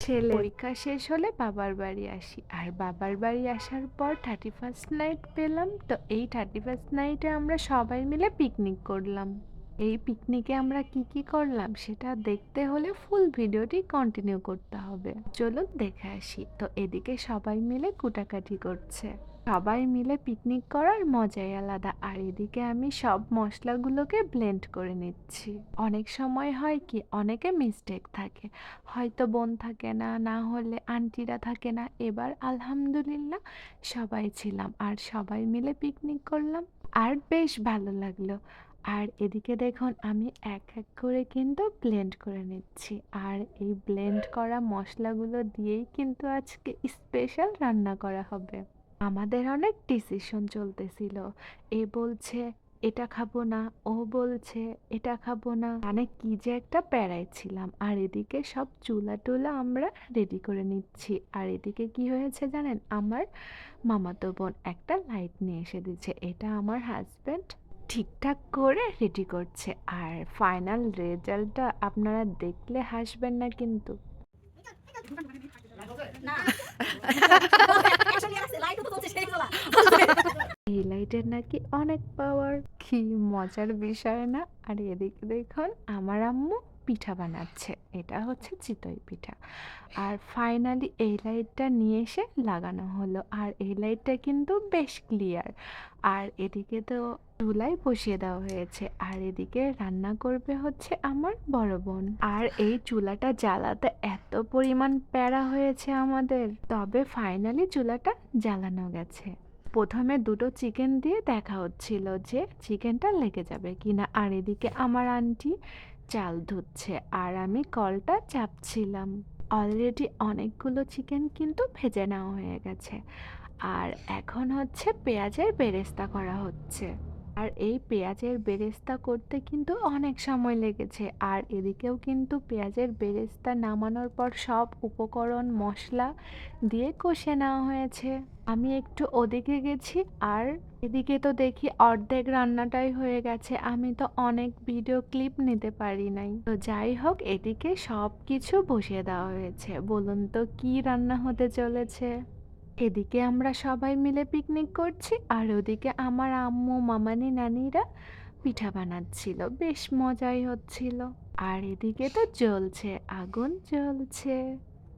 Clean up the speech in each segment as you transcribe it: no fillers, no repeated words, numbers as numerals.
ছেলের পরীক্ষা শেষ হলে বাবার বাড়ি আসি, আর বাবার বাড়ি আসার পর 31st নাইট পেলাম। তো এই 31st নাইটে আমরা সবাই মিলে পিকনিক করলাম। এই পিকনিকে আমরা কি কি করলাম সেটা দেখতে হলে ফুল ভিডিওটি কন্টিনিউ করতে হবে। চলুন দেখে আসি। তো এদিকে সবাই মিলে কুটাকাটি করছে। সবাই মিলে পিকনিক করার মজাই আলাদা। আর এদিকে আমি সব মশলাগুলোকে ব্লেন্ড করে নিচ্ছি। অনেক সময় হয় কি, অনেকে মিস্টেক থাকে, হয়তো বোন থাকে না, না হলে আন্টিরা থাকে না। এবার আলহামদুলিল্লাহ সবাই ছিলাম আর সবাই মিলে পিকনিক করলাম, আর বেশ ভালো লাগলো। আর এদিকে দেখুন আমি এক এক করে কিন্তু ব্লেন্ড করে নিচ্ছি, আর এই ব্লেন্ড করা মশলাগুলো দিয়েই কিন্তু আজকে স্পেশাল রান্না করা হবে। আমাদের অনেক ডিসিশন চলতেছিল। এ বলছে এটা খাবো না, ও বলছে এটা খাবো না, মানে কি যে একটা প্যারায় ছিলাম। আর এদিকে সব চুলা টুলা আমরা রেডি করে নিচ্ছি। আর এদিকে কি হয়েছে জানেন, আমার মামাতো বোন একটা লাইট নিয়ে এসে দিচ্ছে। এটা আমার হাজব্যান্ড ঠিকঠাক করে রেডি করছে। আর ফাইনাল রেজাল্টটা আপনারা দেখলে হাসবেন না কিন্তু। এই লাইটের নাকি অনেক পাওয়ার, কি মজার বিষয় না। আর এদিকে দেখুন আমার আম্মু পিঠা বানাচ্ছে, এটা হচ্ছে চিতই পিঠা। আর ফাইনালি এই লাইটটা নিয়ে এসে লাগানো হলো, আর এই লাইটটা কিন্তু বেশ ক্লিয়ার। আর এদিকে তো চুলায় বসিয়ে দেওয়া হয়েছে, আর এদিকে রান্না করবে হচ্ছে আমার বড় বোন। আর এই চুলাটা জ্বালাতে এত পরিমাণ প্যারা হয়েছে আমাদের, তবে ফাইনালি চুলাটা জ্বালানো গেছে। প্রথমে দুটো চিকেন দিয়ে দেখা হচ্ছিল যে চিকেনটা লেগে যাবে কিনা। আর এদিকে আমার আন্টি চাল ধুচ্ছে আর আমি কলটা চাপছিলাম। অলরেডি অনেকগুলো চিকেন কিন্তু ভেজে নেওয়া হয়ে গেছে, আর এখন হচ্ছে পেঁয়াজের বেরেস্তা করা হচ্ছে। আর এই পেঁয়াজের বেরেস্তা করতে কিন্তু অনেক সময় লেগেছে। আর এদিকেও কিন্তু পেঁয়াজের বেরেস্তা নামানোর পর সব উপকরণ মশলা দিয়ে কষিয়ে নেওয়া হয়েছে। আমি একটু ওদিকে গেছি, আর এদিকে তো দেখি অর্ধেক রান্নাটাই হয়ে গেছে। আমি তো অনেক ভিডিও ক্লিপ নিতে পারি নাই। তো যাই হোক, এদিকে সব কিছু বসিয়ে দেওয়া হয়েছে। বলুন তো কি রান্না হতে চলেছে। এদিকে আমরা সবাই মিলে পিকনিক করছি, আর ওদিকে আমার আম্মু মামানি নানিরা পিঠা বানাচ্ছিল, বেশ মজাই হচ্ছিল। আর এদিকে তো জ্বলছে, আগুন জ্বলছে।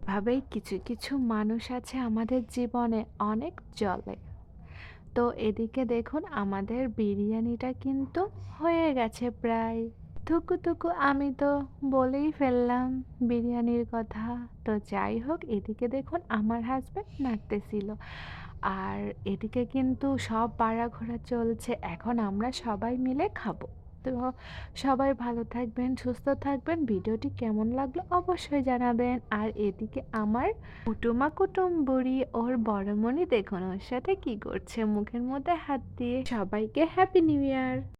ভাবেই কিছু কিছু মানুষ আছে আমাদের জীবনে অনেক জ্বলে। তো এদিকে দেখুন আমাদের বিরিয়ানিটা কিন্তু হয়ে গেছে প্রায়। থুকু থুকু আমি তো বলেই ফেললাম বিরিয়ানির কথা। তো যাই হোক, এদিকে দেখুন আমার হাজব্যান্ড নাড়তেছিল, আর এদিকে কিন্তু সব বাড়াঘোড়া চলছে। এখন আমরা সবাই মিলে খাবো। তো সবাই ভালো থাকবেন, সুস্থ থাকবেন। ভিডিওটি কেমন লাগলো অবশ্যই জানাবেন। আর এদিকে আমার কুটুমা কুটুম বুড়ি ওর বড়মণি দেখুন ওর সাথে কি করছে, মুখের মধ্যে হাত দিয়ে। সবাইকে হ্যাপি নিউ ইয়ার।